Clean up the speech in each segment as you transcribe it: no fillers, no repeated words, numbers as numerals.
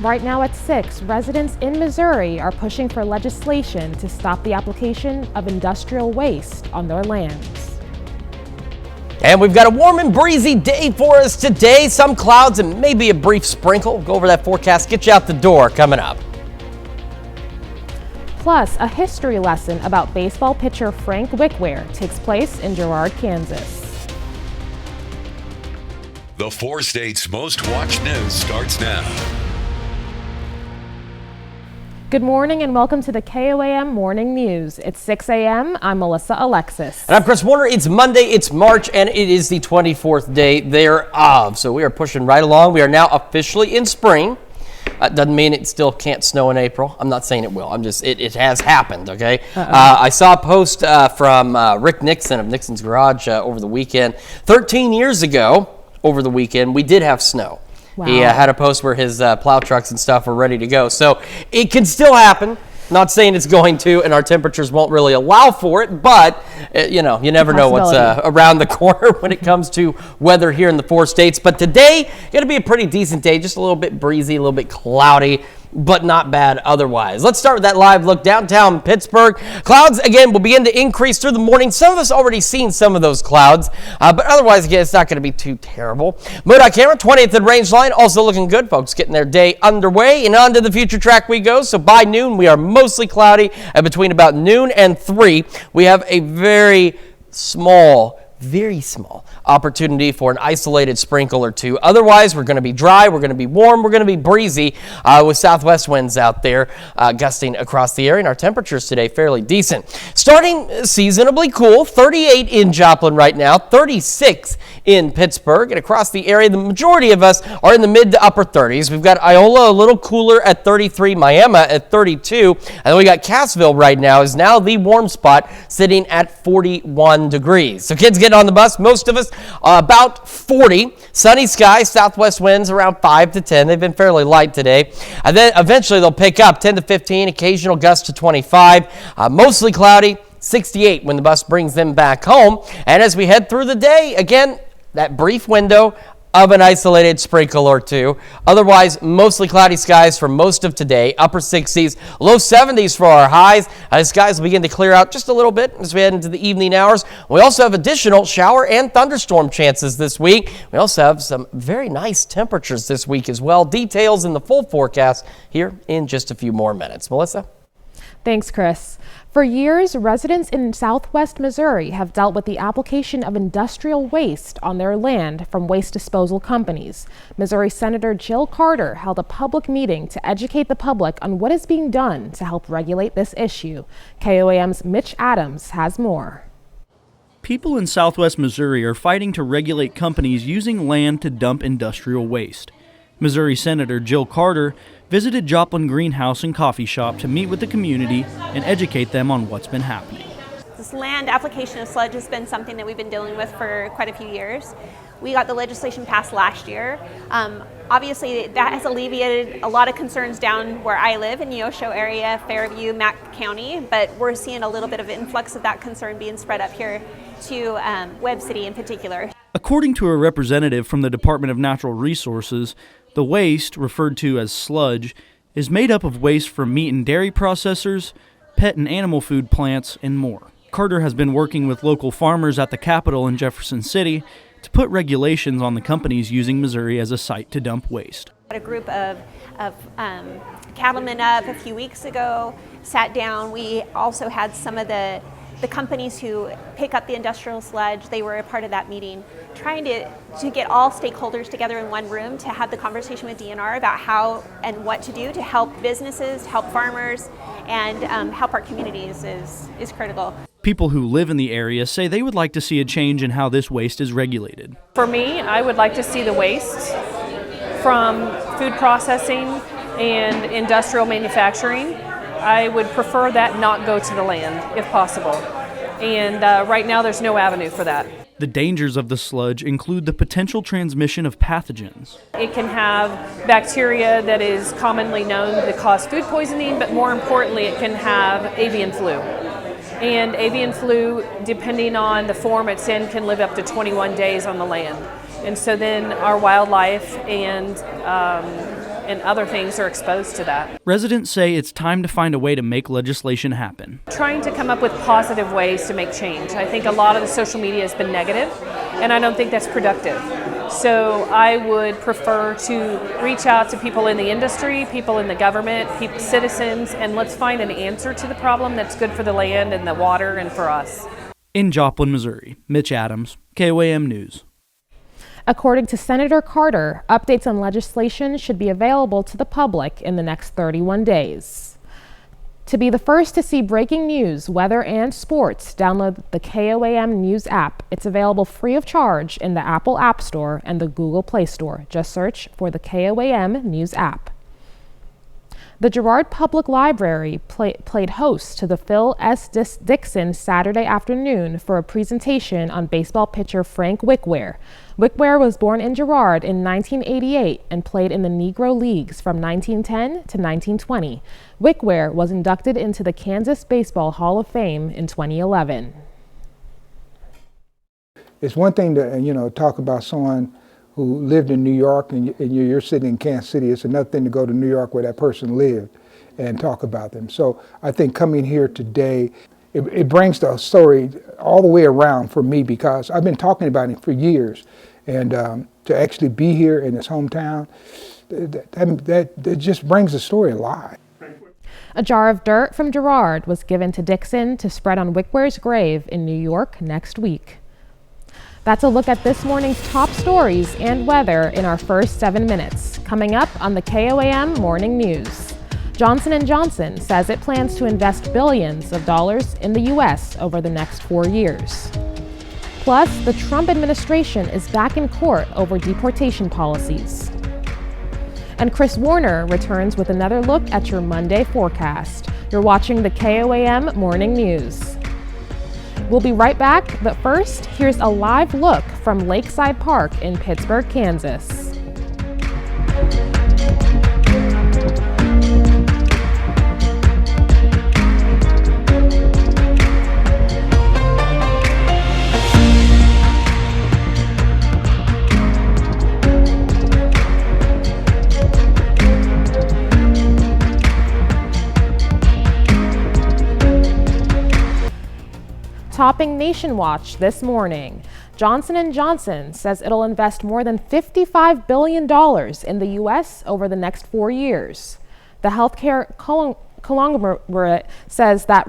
Right now at 6, residents in Missouri are pushing for legislation to stop the application of industrial waste on their lands. And we've got a warm and breezy day for us today. Some clouds and maybe a brief sprinkle. Go over that forecast, get you out the door coming up. Plus, a history lesson about baseball pitcher Frank Wickware takes place in Girard, Kansas. The 4 states' most watched news starts now. Good morning and welcome to the KOAM Morning News. It's 6 a.m. I'm Melissa Alexis. And I'm Chris Warner. It's Monday, it's March, and it is the 24th day thereof. So we are pushing right along. We are now officially in spring. Doesn't mean it still can't snow in April. I'm not saying it will. It has happened, okay? I saw a post from Rick Nixon of Nixon's Garage over the weekend. 13 years ago, over the weekend, we did have snow. Wow. He had a post where his plow trucks and stuff were ready to go. So it can still happen. Not saying it's going to, and our temperatures won't really allow for it, but you never know what's around the corner when it comes to weather here in the 4 states. But today, going to be a pretty decent day, just a little bit breezy, a little bit cloudy, but not bad otherwise. Let's start with that live look downtown Pittsburgh. Clouds, again, will begin to increase through the morning. Some of us already seen some of those clouds, but otherwise, again, it's not going to be too terrible. MoDOT camera, 20th and Range Line, also looking good. Folks getting their day underway, and on to the future track we go. So by noon, we are mostly cloudy, and between about noon and 3, we have a very small opportunity for an isolated sprinkle or two. Otherwise, we're going to be dry, we're going to be warm, we're going to be breezy with southwest winds out there gusting across the area. And our temperatures today fairly decent. Starting seasonably cool, 38 in Joplin right now, 36 in Pittsburgh. And across the area, the majority of us are in the mid to upper 30s. We've got Iola a little cooler at 33, Miami at 32. And then we got Cassville right now is now the warm spot sitting at 41 degrees. So kids get on the bus. Most of us about 40. Sunny skies, southwest winds around 5 to 10. They've been fairly light today. And then eventually they'll pick up 10 to 15, occasional gusts to 25. Mostly cloudy, 68 when the bus brings them back home. And as we head through the day, again, that brief window of an isolated sprinkle or two. Otherwise, mostly cloudy skies for most of today. Upper 60s, low 70s for our highs. The skies will begin to clear out just a little bit as we head into the evening hours. We also have additional shower and thunderstorm chances this week. We also have some very nice temperatures this week as well. Details in the full forecast here in just a few more minutes. Melissa? Thanks, Chris. For years, residents in southwest Missouri have dealt with the application of industrial waste on their land from waste disposal companies. Missouri Senator Jill Carter held a public meeting to educate the public on what is being done to help regulate this issue. KOAM's Mitch Adams has more. People in southwest Missouri are fighting to regulate companies using land to dump industrial waste. Missouri Senator Jill Carter visited Joplin Greenhouse and Coffee Shop to meet with the community and educate them on what's been happening. This land application of sludge has been something that we've been dealing with for quite a few years. We got the legislation passed last year. Obviously, that has alleviated a lot of concerns down where I live in Neosho area, Fairview, Mack County, but we're seeing a little bit of influx of that concern being spread up here to Webb City in particular. According to a representative from the Department of Natural Resources, the waste, referred to as sludge, is made up of waste from meat and dairy processors, pet and animal food plants, and more. Carter has been working with local farmers at the Capitol in Jefferson City to put regulations on the companies using Missouri as a site to dump waste. A group of cattlemen up a few weeks ago, sat down. We also had some of the companies who pick up the industrial sludge. They were a part of that meeting, trying to get all stakeholders together in one room to have the conversation with DNR about how and what to do to help businesses, help farmers, and help our communities is critical. People who live in the area say they would like to see a change in how this waste is regulated. For me, I would like to see the waste from food processing and industrial manufacturing. I would prefer that not go to the land if possible. And right now there's no avenue for that. The dangers of the sludge include the potential transmission of pathogens. It can have bacteria that is commonly known to cause food poisoning, but more importantly, it can have avian flu. And avian flu, depending on the form it's in, can live up to 21 days on the land. And so then our wildlife and and other things are exposed to that. Residents say it's time to find a way to make legislation happen. Trying to come up with positive ways to make change. I think a lot of the social media has been negative, and I don't think that's productive. So I would prefer to reach out to people in the industry, people in the government, citizens, and let's find an answer to the problem that's good for the land and the water and for us. In Joplin, Missouri, Mitch Adams, KOAM News. According to Senator Carter, updates on legislation should be available to the public in the next 31 days. To be the first to see breaking news, weather, and sports, download the KOAM News app. It's available free of charge in the Apple App Store and the Google Play Store. Just search for the KOAM News app. The Girard Public Library played host to the Phil S. Dixon Saturday afternoon for a presentation on baseball pitcher Frank Wickware. Wickware was born in Girard in 1988 and played in the Negro Leagues from 1910 to 1920. Wickware was inducted into the Kansas Baseball Hall of Fame in 2011. It's one thing to talk about someone who lived in New York and you're sitting in Kansas City. It's another thing to go to New York where that person lived and talk about them. So I think coming here today, it brings the story all the way around for me because I've been talking about it for years. And to actually be here in his hometown, that just brings the story alive. A jar of dirt from Girard was given to Dixon to spread on Wickware's grave in New York next week. That's a look at this morning's top stories and weather in our first 7 minutes. Coming up on the KOAM Morning News. Johnson & Johnson says it plans to invest billions of dollars in the U.S. over the next 4 years. Plus, the Trump administration is back in court over deportation policies. And Chris Warner returns with another look at your Monday forecast. You're watching the KOAM Morning News. We'll be right back, but first, here's a live look from Lakeside Park in Pittsburgh, Kansas. Topping Nation Watch this morning, Johnson & Johnson says it'll invest more than $55 billion in the U.S. over the next 4 years. The healthcare conglomerate says that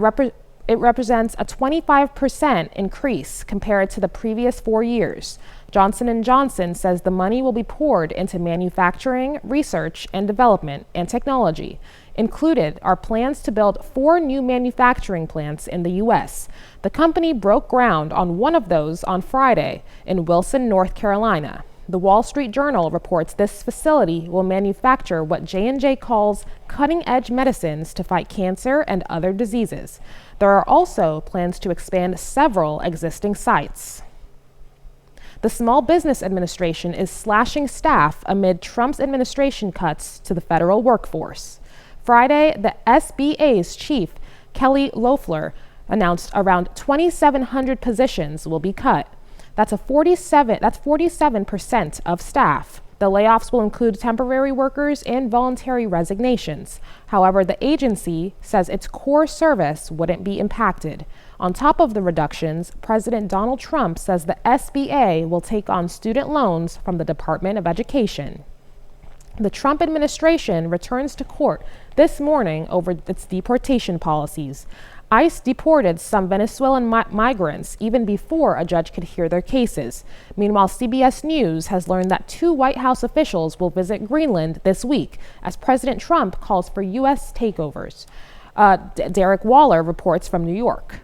it represents a 25% increase compared to the previous 4 years. Johnson & Johnson says the money will be poured into manufacturing, research and development, and technology. Included are plans to build 4 new manufacturing plants in the U.S. The company broke ground on one of those on Friday in Wilson, North Carolina. The Wall Street Journal reports this facility will manufacture what J&J calls cutting-edge medicines to fight cancer and other diseases. There are also plans to expand several existing sites. The Small Business Administration is slashing staff amid Trump's administration cuts to the federal workforce. Friday, the SBA's chief, Kelly Loeffler, announced around 2,700 positions will be cut. That's 47% of staff. The layoffs will include temporary workers and voluntary resignations. However, the agency says its core service wouldn't be impacted. On top of the reductions, President Donald Trump says the SBA will take on student loans from the Department of Education. The Trump administration returns to court this morning over its deportation policies. ICE deported some Venezuelan migrants even before a judge could hear their cases. Meanwhile, CBS News has learned that 2 White House officials will visit Greenland this week as President Trump calls for U.S. takeovers. Derek Waller reports from New York.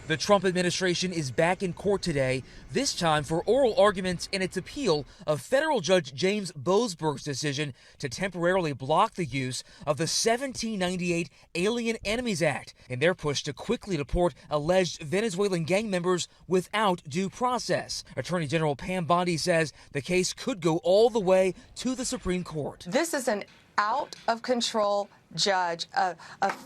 The Trump administration is back in court today, this time for oral arguments in its appeal of federal Judge James Boasberg's decision to temporarily block the use of the 1798 Alien Enemies Act in their push to quickly deport alleged Venezuelan gang members without due process. Attorney General Pam Bondi says the case could go all the way to the Supreme Court. This is an out-of-control judge, a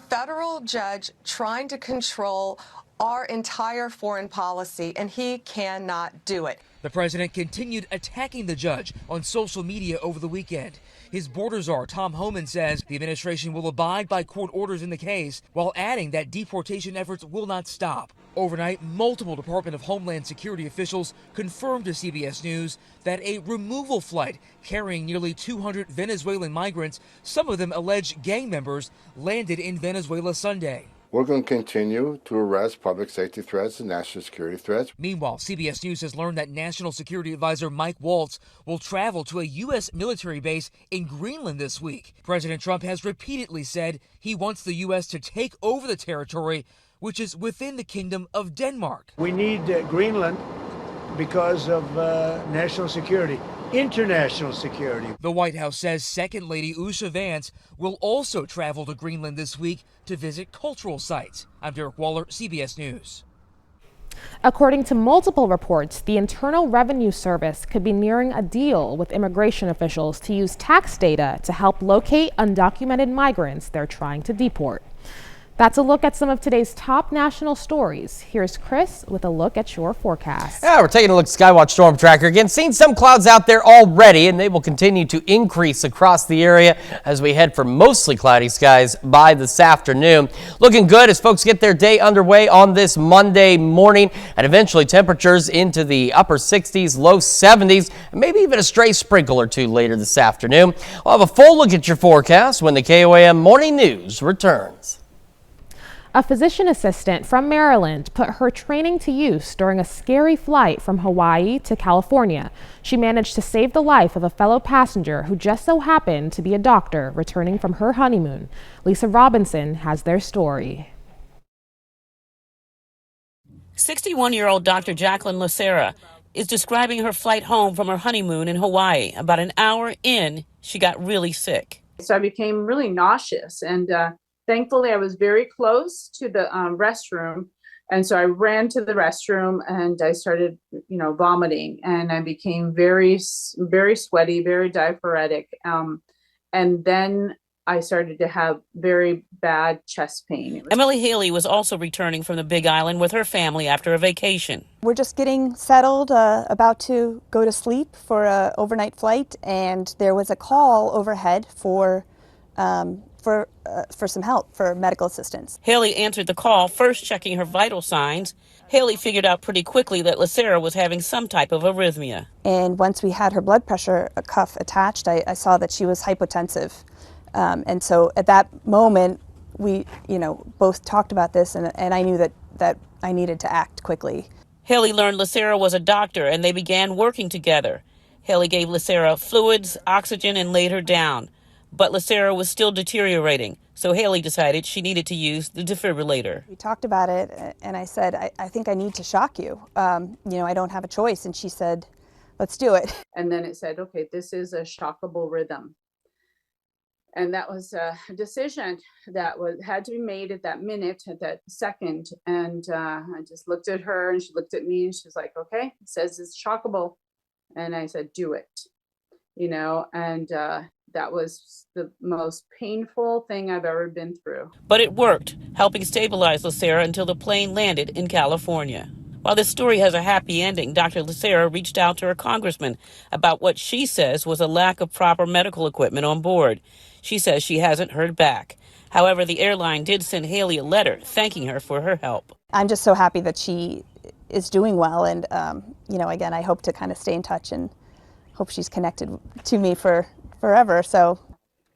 federal judge trying to control our entire foreign policy, and he cannot do it. The president continued attacking the judge on social media over the weekend. His border czar, Tom Homan, says the administration will abide by court orders in the case, while adding that deportation efforts will not stop. Overnight, multiple Department of Homeland Security officials confirmed to CBS News that a removal flight carrying nearly 200 Venezuelan migrants, some of them alleged gang members, landed in Venezuela Sunday. We're going to continue to arrest public safety threats and national security threats. Meanwhile, CBS News has learned that National Security Advisor Mike Waltz will travel to a U.S. military base in Greenland this week. President Trump has repeatedly said he wants the U.S. to take over the territory, which is within the Kingdom of Denmark. We need Greenland because of national security. International security. The White House says Second Lady Usha Vance will also travel to Greenland this week to visit cultural sites. I'm Derek Waller, CBS News. According to multiple reports, the Internal Revenue Service could be nearing a deal with immigration officials to use tax data to help locate undocumented migrants they're trying to deport. That's a look at some of today's top national stories. Here's Chris with a look at your forecast. Yeah, we're taking a look at Skywatch Storm Tracker again. Seeing some clouds out there already, and they will continue to increase across the area as we head for mostly cloudy skies by this afternoon. Looking good as folks get their day underway on this Monday morning, and eventually temperatures into the upper 60s, low 70s, and maybe even a stray sprinkle or two later this afternoon. We'll have a full look at your forecast when the KOAM Morning News returns. A physician assistant from Maryland put her training to use during a scary flight from Hawaii to California. She managed to save the life of a fellow passenger who just so happened to be a doctor returning from her honeymoon. Lisa Robinson has their story. 61-year-old Dr. Jacqueline Lucera is describing her flight home from her honeymoon in Hawaii. About an hour in, she got really sick. So I became really nauseous, and thankfully, I was very close to the restroom, and so I ran to the restroom and I started, vomiting, and I became very, very sweaty, very diaphoretic, and then I started to have very bad chest pain. Emily Haley was also returning from the Big Island with her family after a vacation. We're just getting settled, about to go to sleep for an overnight flight, and there was a call overhead for some help, for medical assistance. Haley answered the call, first checking her vital signs. Haley figured out pretty quickly that Lucera was having some type of arrhythmia. And once we had her blood pressure cuff attached, I saw that she was hypotensive. And so at that moment, we, both talked about this, and I knew that I needed to act quickly. Haley learned Lucera was a doctor, and they began working together. Haley gave Lucera fluids, oxygen, and laid her down. But Lucera was still deteriorating, so Haley decided she needed to use the defibrillator. We talked about it, and I said, I think I need to shock you. I don't have a choice. And she said, let's do it. And then it said, okay, this is a shockable rhythm. And that was a decision that had to be made at that minute, at that second. And I just looked at her, and she looked at me, and she was like, okay, it says it's shockable. And I said, do it, and that was the most painful thing I've ever been through. But it worked, helping stabilize Lucera until the plane landed in California. While this story has a happy ending, Dr. Lucera reached out to her congressman about what she says was a lack of proper medical equipment on board. She says she hasn't heard back. However, the airline did send Haley a letter thanking her for her help. I'm just so happy that she is doing well. And, again, I hope to kind of stay in touch and hope she's connected to me for forever. So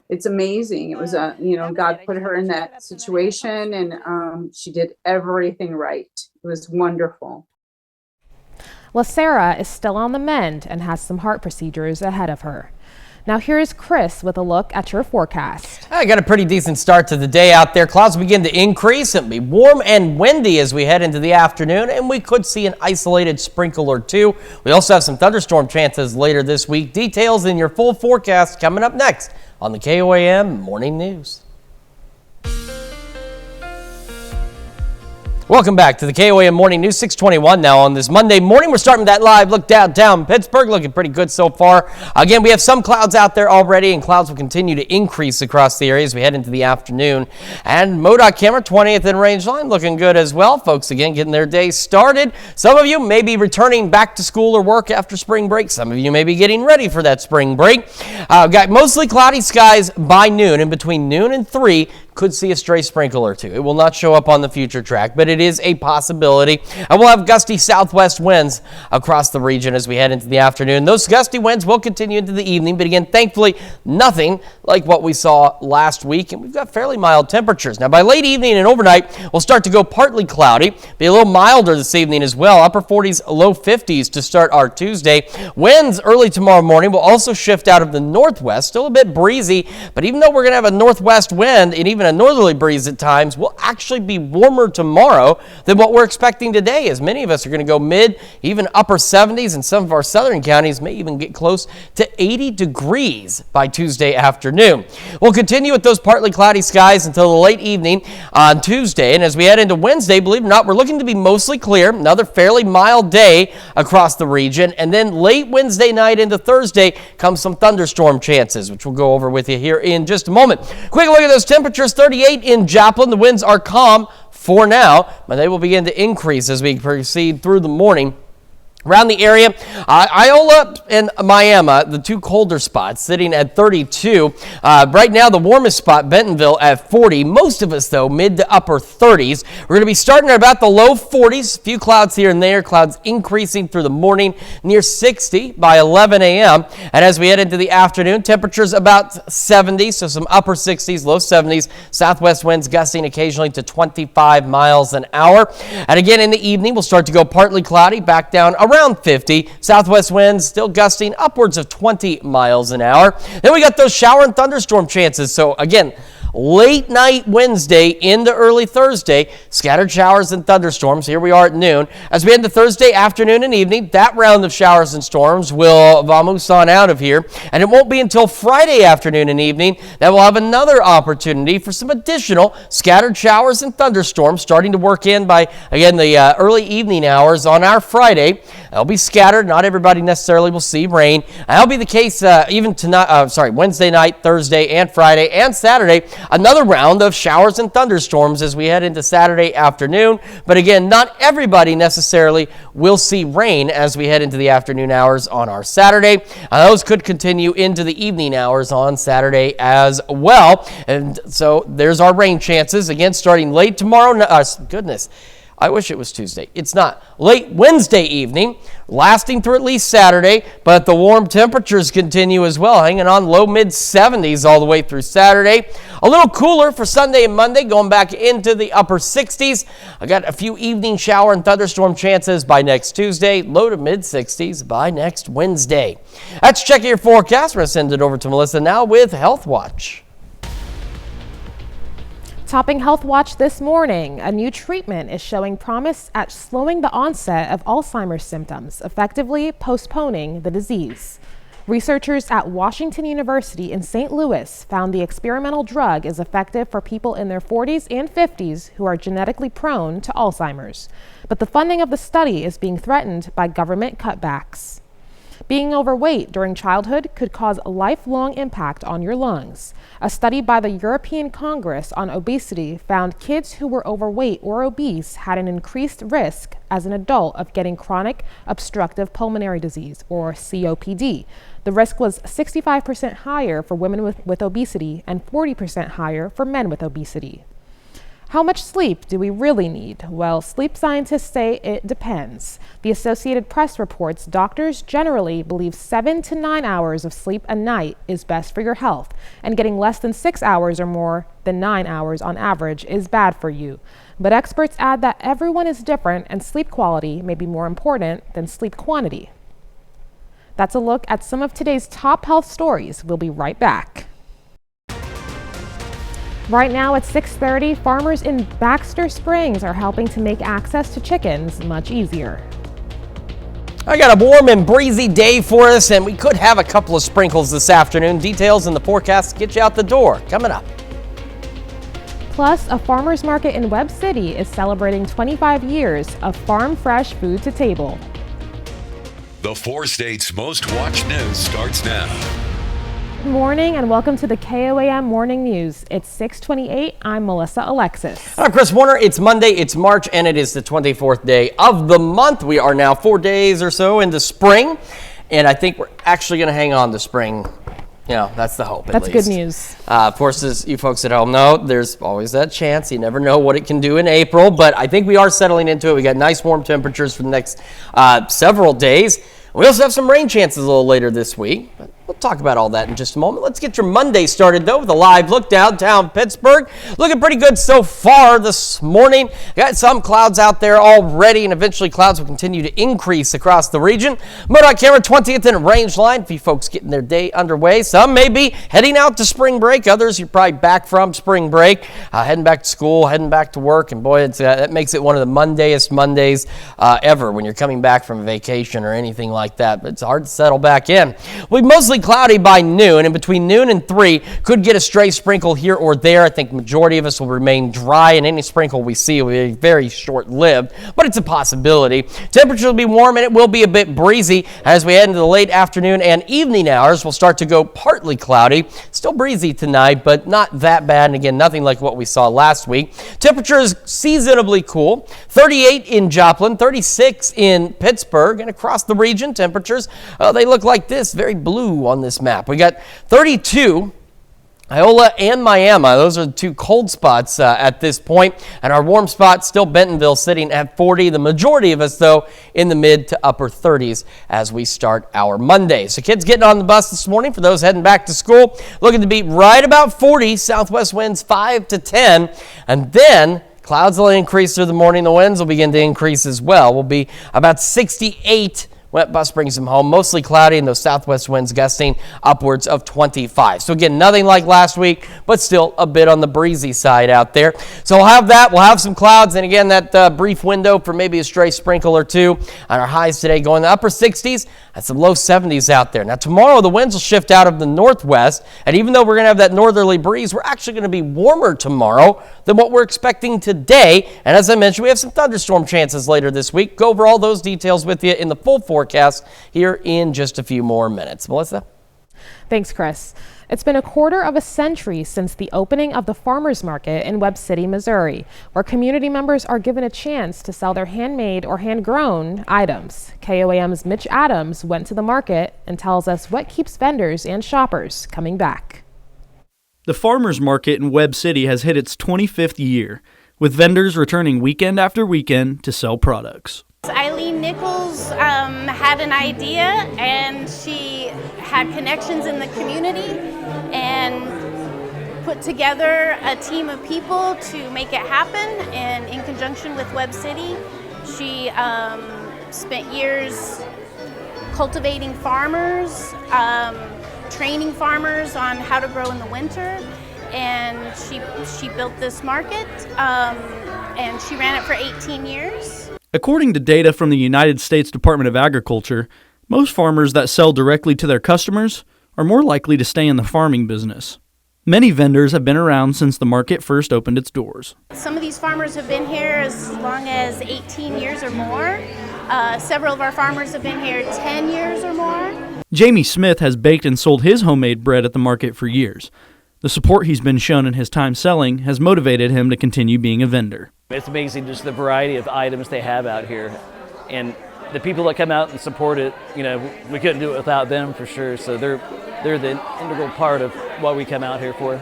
it's amazing. It was God put her in that situation, and she did everything right. It was wonderful. Lucera is still on the mend and has some heart procedures ahead of her. Now here's Chris with a look at your forecast. I got a pretty decent start to the day out there. Clouds begin to increase. It'll be warm and windy as we head into the afternoon, and we could see an isolated sprinkle or two. We also have some thunderstorm chances later this week. Details in your full forecast coming up next on the KOAM Morning News. Welcome back to the KOAM Morning News 621 now on this Monday morning. We're starting that live look downtown Pittsburgh, looking pretty good so far. Again, we have some clouds out there already, and clouds will continue to increase across the area as we head into the afternoon. And MoDOT camera 20th and range line looking good as well. Folks, again, getting their day started. Some of you may be returning back to school or work after spring break. Some of you may be getting ready for that spring break. Got mostly cloudy skies by noon, and between noon and 3, could see a stray sprinkle or two. It will not show up on the future track, but it is a possibility. And we'll have gusty southwest winds across the region as we head into the afternoon. Those gusty winds will continue into the evening, but again, thankfully, nothing like what we saw last week, and we've got fairly mild temperatures. Now, by late evening and overnight, we'll start to go partly cloudy, be a little milder this evening as well, upper 40s, low 50s to start our Tuesday. Winds early tomorrow morning will also shift out of the northwest, still a bit breezy, but even though we're going to have a northwest wind and even a northerly breeze at times, will actually be warmer tomorrow than what we're expecting today, as many of us are going to go mid, even upper 70s, and some of our southern counties may even get close to 80 degrees by Tuesday afternoon. We'll continue with those partly cloudy skies until the late evening on Tuesday, and as we head into Wednesday, believe it or not, we're looking to be mostly clear, another fairly mild day across the region, and then late Wednesday night into Thursday comes some thunderstorm chances, which we'll go over with you here in just a moment. Quick look at those temperatures. 38 in Joplin. The winds are calm for now, but they will begin to increase as we proceed through the morning. Around the area, Iola and Miami, the two colder spots, sitting at 32. Right now, the warmest spot, Bentonville, at 40. Most of us, though, mid to upper 30s. We're going to be starting at about the low 40s. A few clouds here and there. Clouds increasing through the morning, near 60 by 11 a.m. And as we head into the afternoon, temperatures about 70, so some upper 60s, low 70s. Southwest winds gusting occasionally to 25 miles an hour. And again, in the evening, we'll start to go partly cloudy, back down around 50. Southwest winds still gusting upwards of 20 miles an hour. Then we got those shower and thunderstorm chances. So again, late night Wednesday into early Thursday, scattered showers and thunderstorms. Here we are at noon. As we head into Thursday afternoon and evening, that round of showers and storms will vamoose on out of here. And it won't be until Friday afternoon and evening that we'll have another opportunity for some additional scattered showers and thunderstorms starting to work in by, again, the early evening hours on our Friday. They'll be scattered. Not everybody necessarily will see rain. That'll be the case even tonight, Wednesday night, Thursday, and Friday, and Saturday. Another round of showers and thunderstorms as we head into Saturday afternoon. But again, not everybody necessarily will see rain as we head into the afternoon hours on our Saturday. Those could continue into the evening hours on Saturday as well. And so there's our rain chances. Again, starting late tomorrow. Goodness. I wish it was Tuesday. It's not. Late Wednesday evening, lasting through at least Saturday, but the warm temperatures continue as well, hanging on low mid 70s all the way through Saturday. A little cooler for Sunday and Monday, going back into the upper 60s. I got a few evening shower and thunderstorm chances by next Tuesday, low to mid 60s by next Wednesday. Let's check your forecast. We're going to send it over to Melissa now with Health Watch. Topping Health Watch this morning, a new treatment is showing promise at slowing the onset of Alzheimer's symptoms, effectively postponing the disease. Researchers at Washington University in St. Louis found the experimental drug is effective for people in their 40s and 50s who are genetically prone to Alzheimer's. But the funding of the study is being threatened by government cutbacks. Being overweight during childhood could cause a lifelong impact on your lungs. A study by the European Congress on Obesity found kids who were overweight or obese had an increased risk as an adult of getting chronic obstructive pulmonary disease, or COPD. The risk was 65% higher for women with obesity and 40% higher for men with obesity. How much sleep do we really need? Well, sleep scientists say it depends. The Associated Press reports doctors generally believe 7 to 9 hours of sleep a night is best for your health, and getting less than 6 hours or more than 9 hours on average is bad for you. But experts add that everyone is different and sleep quality may be more important than sleep quantity. That's a look at some of today's top health stories. We'll be right back. Right now at 6:30, farmers in Baxter Springs are helping to make access to chickens much easier. I got a warm and breezy day for us, and we could have a couple of sprinkles this afternoon. Details in the forecast to get you out the door coming up. Plus, a farmer's market in Webb City is celebrating 25 years of farm fresh food to table. The 4 states' most watched news starts now. Good morning and welcome to the KOAM Morning News. It's 6:28. I'm Melissa Alexis. I'm Chris Warner. It's Monday, it's March, and it is the 24th day of the month. We are now 4 days or so into spring, and I think we're actually going to hang on to spring. That's the hope. That's good news. Of course, as you folks at home know, there's always that chance. You never know what it can do in April, but I think we are settling into it. We got nice warm temperatures for the next several days. We also have some rain chances a little later this week, but we'll talk about all that in just a moment. Let's get your Monday started, though, with a live look downtown Pittsburgh. Looking pretty good so far this morning. Got some clouds out there already, and eventually clouds will continue to increase across the region. MoDOT camera 20th and range line for you folks getting their day underway. Some may be heading out to spring break. Others, you're probably back from spring break, heading back to school, heading back to work. And boy, that makes it one of the Mondayest Mondays ever when you're coming back from vacation or anything like that, but it's hard to settle back in. We'll be mostly cloudy by noon, and between noon and 3 could get a stray sprinkle here or there. I think the majority of us will remain dry, and any sprinkle we see will be very short-lived, but it's a possibility. Temperature will be warm, and it will be a bit breezy as we head into the late afternoon and evening hours. We'll start to go partly cloudy. Still breezy tonight, but not that bad, and again, nothing like what we saw last week. Temperature is seasonably cool. 38 in Joplin, 36 in Pittsburgh, and across the region, temperatures, they look like this, very blue on this map. We got 32, Iola and Miami. Those are the two cold spots at this point, and our warm spot still Bentonville sitting at 40. The majority of us, though, in the mid to upper 30s as we start our Monday. So kids getting on the bus this morning, for those heading back to school, looking to be right about 40, southwest winds 5 to 10, and then clouds will increase through the morning. The winds will begin to increase as well. We'll be about 68. Wet bus brings them home, mostly cloudy, and those southwest winds gusting upwards of 25. So again, nothing like last week, but still a bit on the breezy side out there. So we'll have that. We'll have some clouds, and again, that brief window for maybe a stray sprinkle or two. On our highs today going to the upper 60s and some low 70s out there. Now tomorrow, the winds will shift out of the northwest, and even though we're going to have that northerly breeze, we're actually going to be warmer tomorrow than what we're expecting today. And as I mentioned, we have some thunderstorm chances later this week. Go over all those details with you in the full forecast here in just a few more minutes. Melissa? Thanks, Chris. It's been a quarter of a century since the opening of the farmers market in Webb City, Missouri, where community members are given a chance to sell their handmade or hand-grown items. KOAM's Mitch Adams went to the market and tells us what keeps vendors and shoppers coming back. The farmers market in Webb City has hit its 25th year, with vendors returning weekend after weekend to sell products. Eileen Nichols had an idea, and she had connections in the community and put together a team of people to make it happen. And in conjunction with Webb City, she spent years cultivating farmers, training farmers on how to grow in the winter, and she built this market, and she ran it for 18 years. According to data from the United States Department of Agriculture, most farmers that sell directly to their customers are more likely to stay in the farming business. Many vendors have been around since the market first opened its doors. Some of these farmers have been here as long as 18 years or more. Several of our farmers have been here 10 years or more. Jamie Smith has baked and sold his homemade bread at the market for years. The support he's been shown in his time selling has motivated him to continue being a vendor. It's amazing just the variety of items they have out here. And the people that come out and support it, we couldn't do it without them for sure. So they're the integral part of what we come out here for.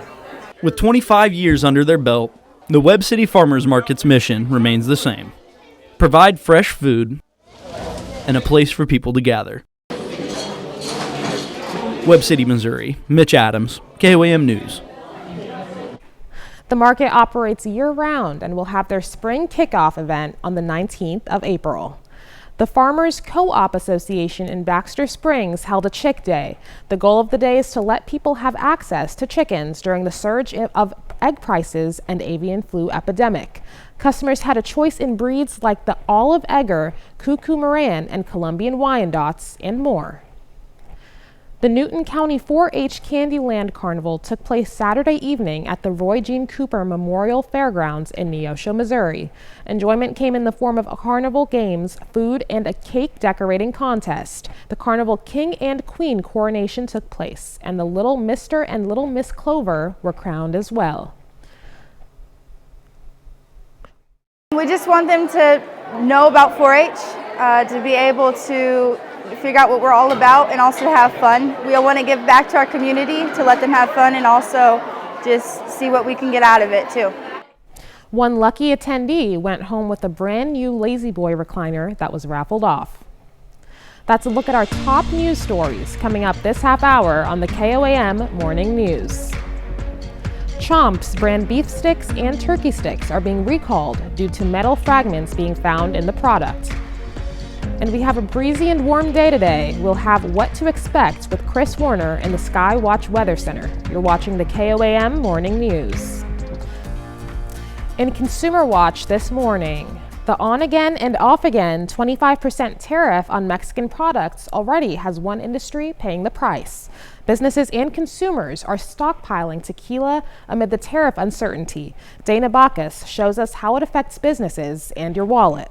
With 25 years under their belt, the Webb City Farmers Market's mission remains the same. Provide fresh food and a place for people to gather. Webb City, Missouri. Mitch Adams, KOAM News. The market operates year-round and will have their spring kickoff event on the 19th of April. The Farmers Co-op Association in Baxter Springs held a Chick Day. The goal of the day is to let people have access to chickens during the surge of egg prices and avian flu epidemic. Customers had a choice in breeds like the Olive Egger, Cuckoo Moran, and Colombian Wyandottes, and more. The Newton County 4-H Candyland Carnival took place Saturday evening at the Roy Jean Cooper Memorial Fairgrounds in Neosho, Missouri. Enjoyment came in the form of carnival games, food, and a cake decorating contest. The Carnival King and Queen coronation took place, and the Little Mr. and Little Miss Clover were crowned as well. We just want them to know about 4-H, to be able to figure out what we're all about and also have fun. We want to give back to our community to let them have fun and also just see what we can get out of it too. One lucky attendee went home with a brand new Lazy Boy recliner that was raffled off. That's a look at our top news stories coming up this half hour on the KOAM Morning News. Chomps brand beef sticks and turkey sticks are being recalled due to metal fragments being found in the product. And we have a breezy and warm day today. We'll have what to expect with Chris Warner in the Skywatch Weather Center. You're watching the KOAM Morning News. In Consumer Watch this morning, the on-again and off-again 25% tariff on Mexican products already has one industry paying the price. Businesses and consumers are stockpiling tequila amid the tariff uncertainty. Dana Bacchus shows us how it affects businesses and your wallet.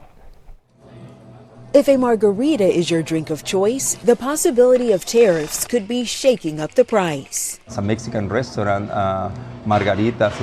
If a margarita is your drink of choice, the possibility of tariffs could be shaking up the price. As a Mexican restaurant, margaritas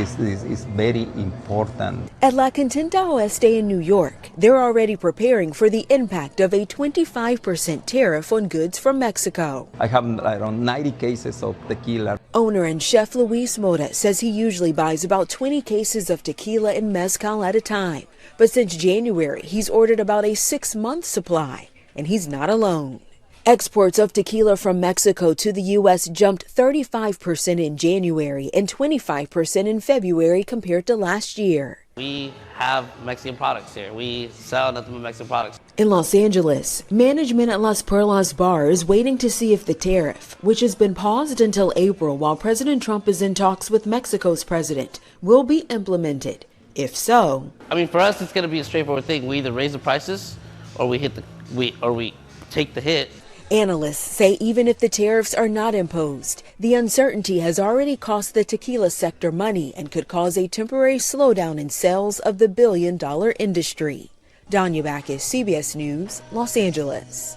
is very important. At La Contenta Oeste in New York, they're already preparing for the impact of a 25% tariff on goods from Mexico. I have around 90 cases of tequila. Owner and chef Luis Mora says he usually buys about 20 cases of tequila and mezcal at a time. But since January, he's ordered about a 6-month supply, and he's not alone. Exports of tequila from Mexico to the U.S. jumped 35% in January and 25% in February compared to last year. We have Mexican products here. We sell nothing but Mexican products. In Los Angeles, management at Las Perlas Bar is waiting to see if the tariff, which has been paused until April while President Trump is in talks with Mexico's president, will be implemented. If so, I mean, for us, it's going to be a straightforward thing. We either raise the prices, or we take the hit. Analysts say even if the tariffs are not imposed, the uncertainty has already cost the tequila sector money and could cause a temporary slowdown in sales of the billion-dollar industry. Danya Bacchus, CBS News, Los Angeles.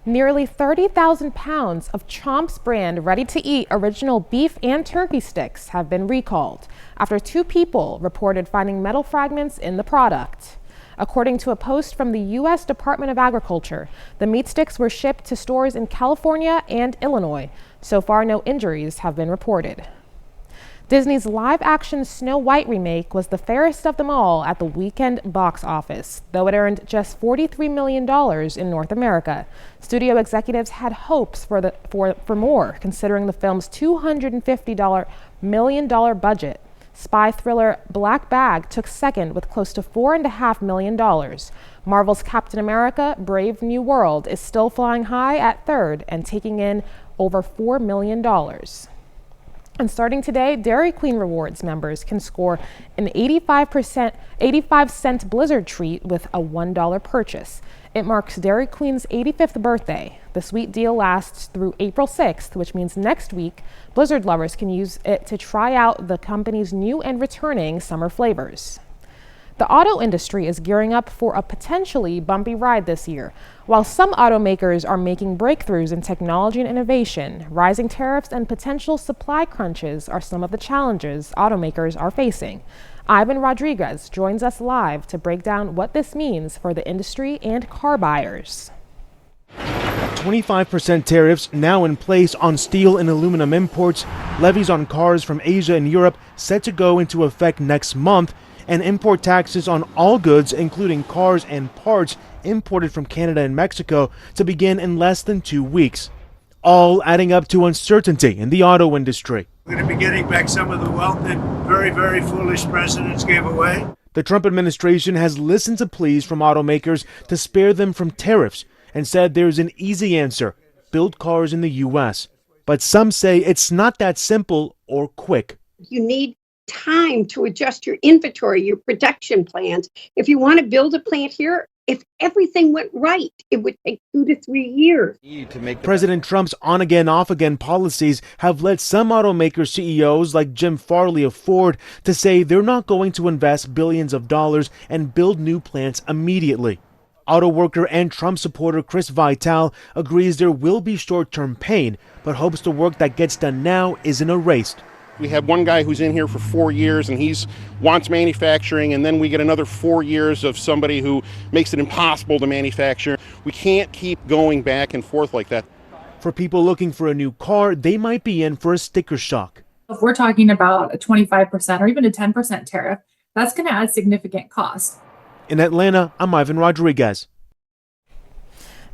Nearly 30,000 pounds of Chomps brand ready-to-eat original beef and turkey sticks have been recalled after 2 people reported finding metal fragments in the product. According to a post from the U.S. Department of Agriculture, the meat sticks were shipped to stores in California and Illinois. So far, no injuries have been reported. Disney's live-action Snow White remake was the fairest of them all at the weekend box office, though it earned just $43 million in North America. Studio executives had hopes for more, considering the film's $250 million budget. Spy thriller Black Bag took second with close to $4.5 million. Marvel's Captain America: Brave New World is still flying high at third and taking in over $4 million. And starting today, Dairy Queen Rewards members can score an 85-cent Blizzard treat with a $1 purchase. It marks Dairy Queen's 85th birthday. The sweet deal lasts through April 6th, which means next week, Blizzard lovers can use it to try out the company's new and returning summer flavors. The auto industry is gearing up for a potentially bumpy ride this year. While some automakers are making breakthroughs in technology and innovation, rising tariffs and potential supply crunches are some of the challenges automakers are facing. Ivan Rodriguez joins us live to break down what this means for the industry and car buyers. 25% tariffs now in place on steel and aluminum imports, levies on cars from Asia and Europe set to go into effect next month, and import taxes on all goods, including cars and parts imported from Canada and Mexico, to begin in less than 2 weeks. All adding up to uncertainty in the auto industry. We're going to be getting back some of the wealth that very, very foolish presidents gave away. The Trump administration has listened to pleas from automakers to spare them from tariffs and said there's an easy answer: build cars in the U.S. But some say it's not that simple or quick. You need time to adjust your inventory, your production plans. If you want to build a plant here, if everything went right, it would take 2 to 3 years. President Trump's on-again, off-again policies have led some automaker CEOs like Jim Farley of Ford to say they're not going to invest billions of dollars and build new plants immediately. Auto worker and Trump supporter Chris Vital agrees there will be short-term pain, but hopes the work that gets done now isn't erased. We have one guy who's in here for 4 years and he wants manufacturing, and then we get another 4 years of somebody who makes it impossible to manufacture. We can't keep going back and forth like that. For people looking for a new car, they might be in for a sticker shock. If we're talking about a 25% or even a 10% tariff, that's going to add significant cost. In Atlanta, I'm Ivan Rodriguez.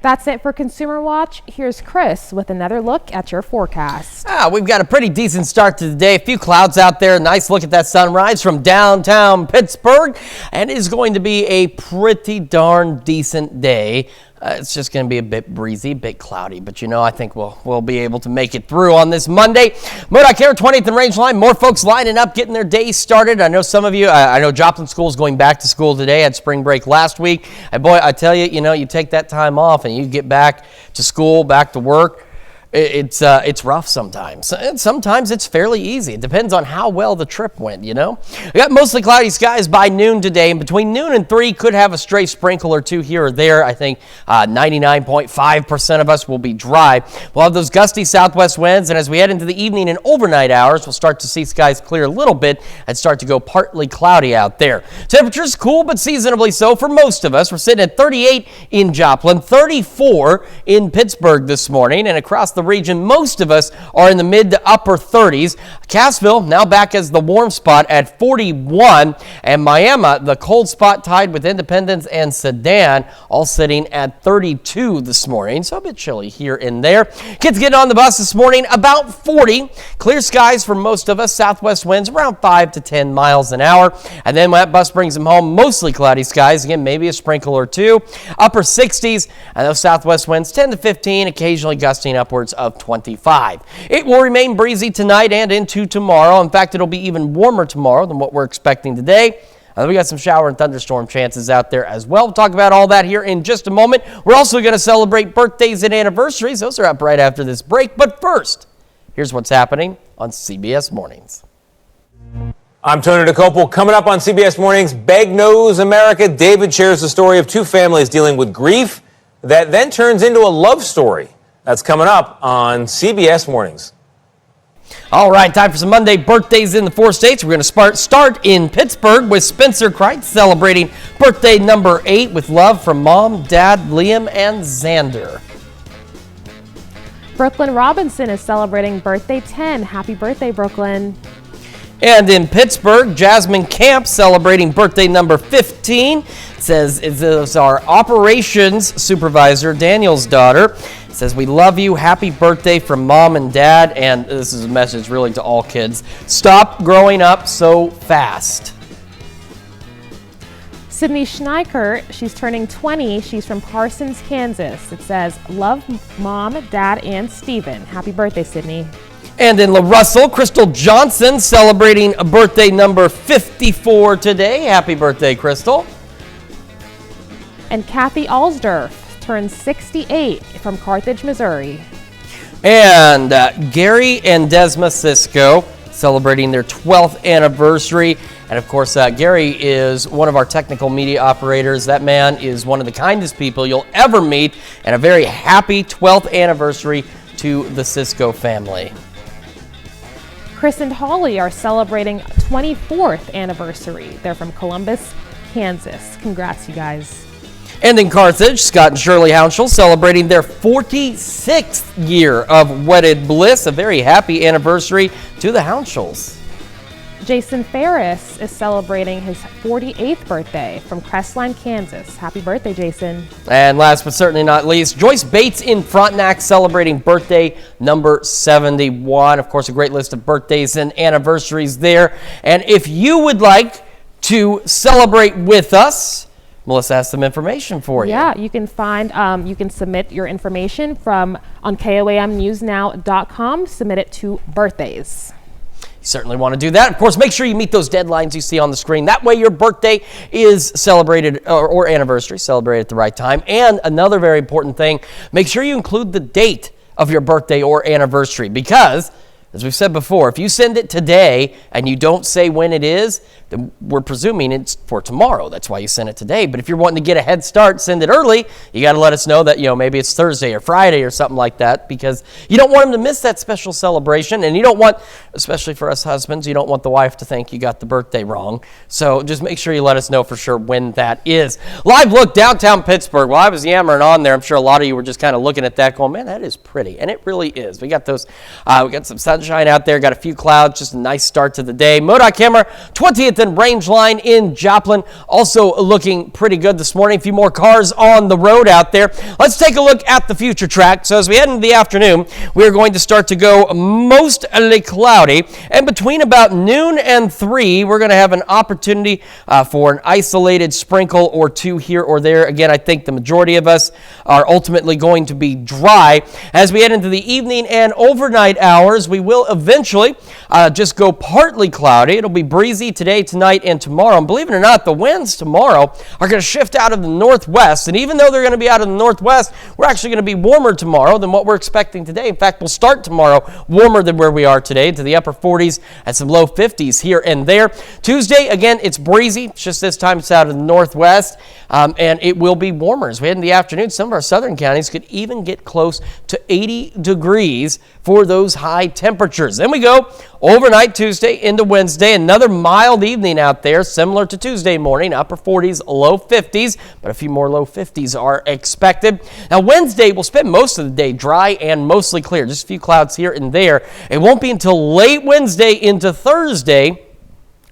That's it for Consumer Watch. Here's Chris with another look at your forecast. We've got a pretty decent start to the day. A few clouds out there. Nice look at that sunrise from downtown Pittsburgh. And it is going to be a pretty darn decent day. It's just going to be a bit breezy, a bit cloudy, but I think we'll be able to make it through on this Monday. Modoc Air 20th and Rangeline. More folks lining up, getting their day started. I know some of you. I know Joplin School is going back to school today. Had spring break last week. And boy, I tell you, you take that time off and you get back to school, back to work. It's rough sometimes. And sometimes it's fairly easy. It depends on how well the trip went, We got mostly cloudy skies by noon today, and between noon and 3 could have a stray sprinkle or two here or there. I think 99.5% of us will be dry. We'll have those gusty southwest winds, and as we head into the evening and overnight hours, we'll start to see skies clear a little bit and start to go partly cloudy out there. Temperatures cool, but seasonably so for most of us. We're sitting at 38 in Joplin, 34 in Pittsburgh this morning, and across the region, most of us are in the mid to upper 30s. Cassville now back as the warm spot at 41, and Miami, the cold spot, tied with Independence and Sedan, all sitting at 32 this morning. So a bit chilly here and there. Kids getting on the bus this morning, about 40. Clear skies for most of us. Southwest winds around 5 to 10 miles an hour. And then when that bus brings them home, mostly cloudy skies. Again, maybe a sprinkle or two. Upper 60s, and those southwest winds 10 to 15, occasionally gusting upwards of 25. It will remain breezy tonight and into tomorrow. In fact, it'll be even warmer tomorrow than what we're expecting today. We got some shower and thunderstorm chances out there as well. We'll talk about all that here in just a moment. We're also going to celebrate birthdays and anniversaries. Those are up right after this break. But first, here's what's happening on CBS Mornings. I'm Tony DeCopel. Coming up on CBS Mornings, Beg Knows America. David shares the story of two families dealing with grief that then turns into a love story. That's coming up on CBS Mornings. All right, time for some Monday birthdays in the 4 states. We're going to start in Pittsburgh with Spencer Kreitz celebrating birthday number 8 with love from Mom, Dad, Liam, and Xander. Brooklyn Robinson is celebrating birthday 10. Happy birthday, Brooklyn. And in Pittsburgh, Jasmine Camp celebrating birthday number 15. It says it's our operations supervisor, Daniel's daughter. It says, we love you. Happy birthday from Mom and Dad. And this is a message really to all kids. Stop growing up so fast. Sydney Schneikert, she's turning 20. She's from Parsons, Kansas. It says, love Mom, Dad, and Steven. Happy birthday, Sydney. And in La Russell, Crystal Johnson celebrating a birthday number 54 today. Happy birthday, Crystal. And Kathy Alsdorf turns 68 from Carthage, Missouri. And Gary and Desma Cisco celebrating their 12th anniversary. And of course, Gary is one of our technical media operators. That man is one of the kindest people you'll ever meet. And a very happy 12th anniversary to the Cisco family. Chris and Holly are celebrating 24th anniversary. They're from Columbus, Kansas. Congrats, you guys. And in Carthage, Scott and Shirley Hounshell celebrating their 46th year of wedded bliss. A very happy anniversary to the Hounshells. Jason Ferris is celebrating his 48th birthday from Crestline, Kansas. Happy birthday, Jason. And last but certainly not least, Joyce Bates in Frontenac celebrating birthday number 71. Of course, a great list of birthdays and anniversaries there. And if you would like to celebrate with us, Melissa has some information for you. Yeah, you can find, you can submit your information on KOAMnewsnow.com. Submit it to birthdays. certainly want to do that. Of course, make sure you meet those deadlines you see on the screen. That way your birthday is celebrated or anniversary celebrated at the right time. And another very important thing, make sure you include the date of your birthday or anniversary, because as we've said before, if you send it today and you don't say when it is, then we're presuming it's for tomorrow. That's why you sent it today. But if you're wanting to get a head start, send it early. You got to let us know that, maybe it's Thursday or Friday or something like that, because you don't want them to miss that special celebration. And you don't want, especially for us husbands, you don't want the wife to think you got the birthday wrong. So just make sure you let us know for sure when that is. Live look downtown Pittsburgh. Well, I was yammering on there. I'm sure a lot of you were just kind of looking at that going, man, that is pretty. And it really is. We got those, we got some sunshine out there, got a few clouds, just a nice start to the day. MoDOT camera, 20th and Range Line in Joplin, also looking pretty good this morning. A few more cars on the road out there. Let's take a look at the future track. So as we head into the afternoon, we're going to start to go mostly cloudy, and between about noon and 3, we're going to have an opportunity for an isolated sprinkle or two here or there. Again, I think the majority of us are ultimately going to be dry. As we head into the evening and overnight hours, we will eventually just go partly cloudy. It'll be breezy today, tonight, and tomorrow. And believe it or not, the winds tomorrow are going to shift out of the northwest. And even though they're going to be out of the northwest, we're actually going to be warmer tomorrow than what we're expecting today. In fact, we'll start tomorrow warmer than where we are today, to the upper 40s and some low 50s here and there. Tuesday, again, it's breezy. It's just this time it's out of the northwest, and it will be warmer. As we head in the afternoon, some of our southern counties could even get close to 80 degrees for those high temperatures. Then we go overnight Tuesday into Wednesday, another mild evening out there, similar to Tuesday morning, upper 40s, low 50s, but a few more low 50s are expected. Now Wednesday, we'll spend most of the day dry and mostly clear, just a few clouds here and there. It won't be until late Wednesday into Thursday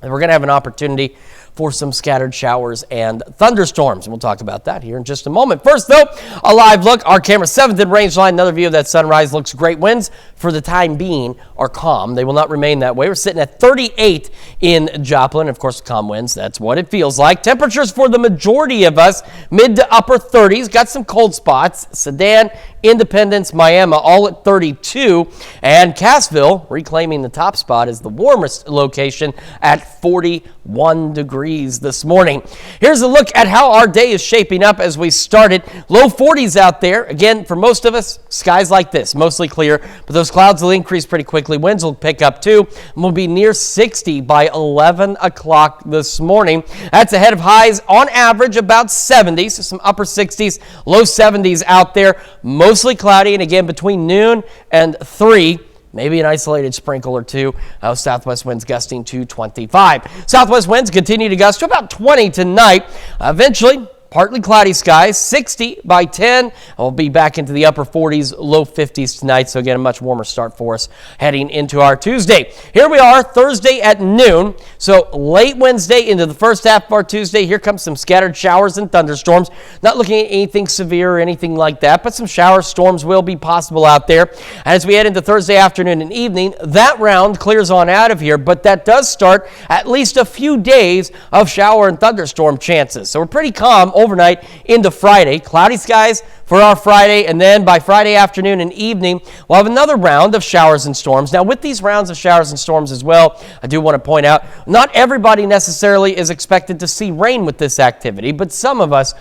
that we're going to have an opportunity for some scattered showers and thunderstorms. And we'll talk about that here in just a moment. First, though, a live look. Our camera 7th in Range Line. Another view of that sunrise. Looks great. Winds, for the time being, are calm. They will not remain that way. We're sitting at 38 in Joplin. Of course, calm winds. That's what it feels like. Temperatures for the majority of us, mid to upper 30s. Got some cold spots. Sedan, Independence, Miami, all at 32. And Cassville, reclaiming the top spot, is the warmest location at 41 degrees this morning. Here's a look at how our day is shaping up as we started. Low 40s out there. Again, for most of us, skies like this, mostly clear, but those clouds will increase pretty quickly. Winds will pick up too, and we'll be near 60 by 11 o'clock this morning. That's ahead of highs on average about 70, so some upper 60s, low 70s out there, mostly cloudy, and again between noon and 3, maybe an isolated sprinkle or two. Southwest winds gusting to 25. Southwest winds continue to gust to about 20 tonight. Eventually, partly cloudy skies, 60 by 10. We'll be back into the upper 40s, low 50s tonight. So again, a much warmer start for us heading into our Tuesday. Here we are, Thursday at noon. So late Wednesday into the first half of our Tuesday. Here comes some scattered showers and thunderstorms. Not looking at anything severe or anything like that, but some shower storms will be possible out there. As we head into Thursday afternoon and evening, that round clears on out of here, but that does start at least a few days of shower and thunderstorm chances. So we're pretty calm overnight into Friday. Cloudy skies for our Friday, and then by Friday afternoon and evening, we'll have another round of showers and storms. Now, with these rounds of showers and storms as well, I do want to point out, not everybody necessarily is expected to see rain with this activity, but some of us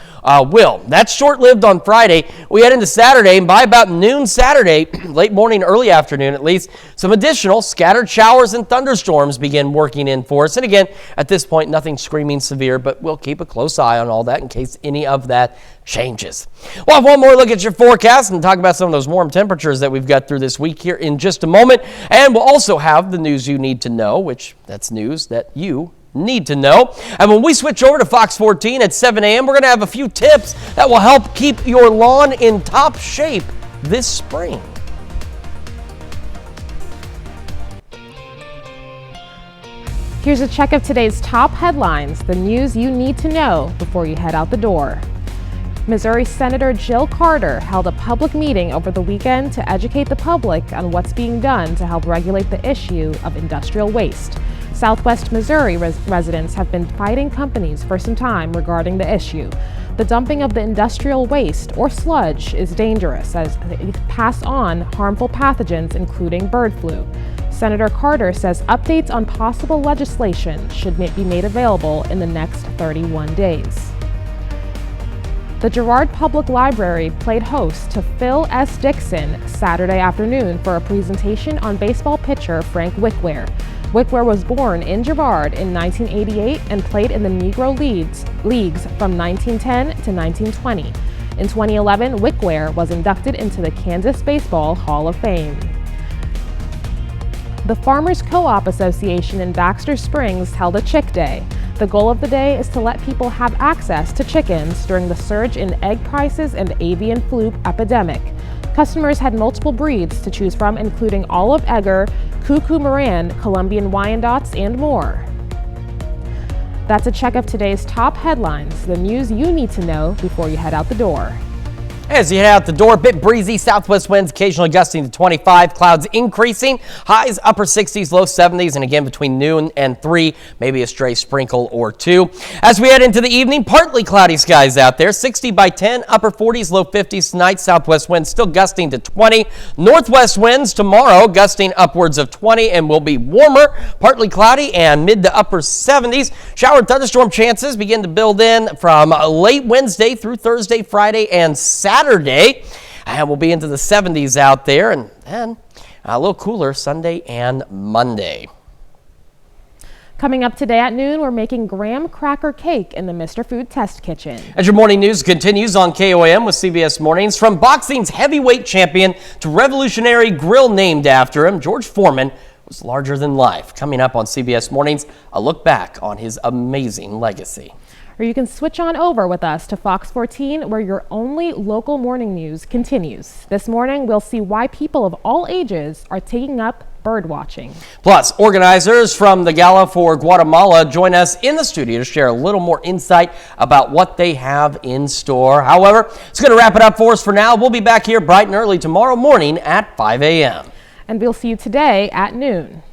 will. That's short-lived on Friday. We head into Saturday, and by about noon Saturday, late morning, early afternoon at least, some additional scattered showers and thunderstorms begin working in for us. And again, at this point, nothing screaming severe, but we'll keep a close eye on all that in case any of that changes. We'll have one more look at your forecast and talk about some of those warm temperatures that we've got through this week here in just a moment. And we'll also have the news you need to know, which that's news that you need to know. And when we switch over to Fox 14 at 7 a.m., we're going to have a few tips that will help keep your lawn in top shape this spring. Here's a check of today's top headlines, the news you need to know before you head out the door. Missouri Senator Jill Carter held a public meeting over the weekend to educate the public on what's being done to help regulate the issue of industrial waste. Southwest Missouri residents have been fighting companies for some time regarding the issue. The dumping of the industrial waste or sludge is dangerous as it pass on harmful pathogens including bird flu. Senator Carter says updates on possible legislation should be made available in the next 31 days. The Girard Public Library played host to Phil S. Dixon Saturday afternoon for a presentation on baseball pitcher Frank Wickware. Wickware was born in Girard in 1988 and played in the Negro Leagues from 1910 to 1920. In 2011, Wickware was inducted into the Kansas Baseball Hall of Fame. The Farmers Co-op Association in Baxter Springs held a Chick Day. The goal of the day is to let people have access to chickens during the surge in egg prices and avian flu epidemic. Customers had multiple breeds to choose from, including Olive Egger, Cuckoo Moran, Colombian Wyandottes, and more. That's a check of today's top headlines, the news you need to know before you head out the door. As you head out the door, a bit breezy, southwest winds occasionally gusting to 25, clouds increasing, highs upper 60s, low 70s, and again between noon and 3, maybe a stray sprinkle or 2. As we head into the evening, partly cloudy skies out there, 60 by 10, upper 40s, low 50s tonight, southwest winds still gusting to 20, northwest winds tomorrow gusting upwards of 20 and will be warmer, partly cloudy and mid to upper 70s. Shower and thunderstorm chances begin to build in from late Wednesday through Thursday, Friday, and Saturday. And we'll be into the 70s out there, and then a little cooler Sunday and Monday. Coming up today at noon, we're making graham cracker cake in the Mr. Food Test Kitchen. As your morning news continues on KOAM with CBS Mornings, from boxing's heavyweight champion to revolutionary grill named after him, George Foreman was larger than life. Coming up on CBS Mornings, a look back on his amazing legacy. Or you can switch on over with us to Fox 14, where your only local morning news continues. This morning, we'll see why people of all ages are taking up bird watching. Plus, organizers from the Gala for Guatemala join us in the studio to share a little more insight about what they have in store. However, it's going to wrap it up for us for now. We'll be back here bright and early tomorrow morning at 5 a.m. And we'll see you today at noon.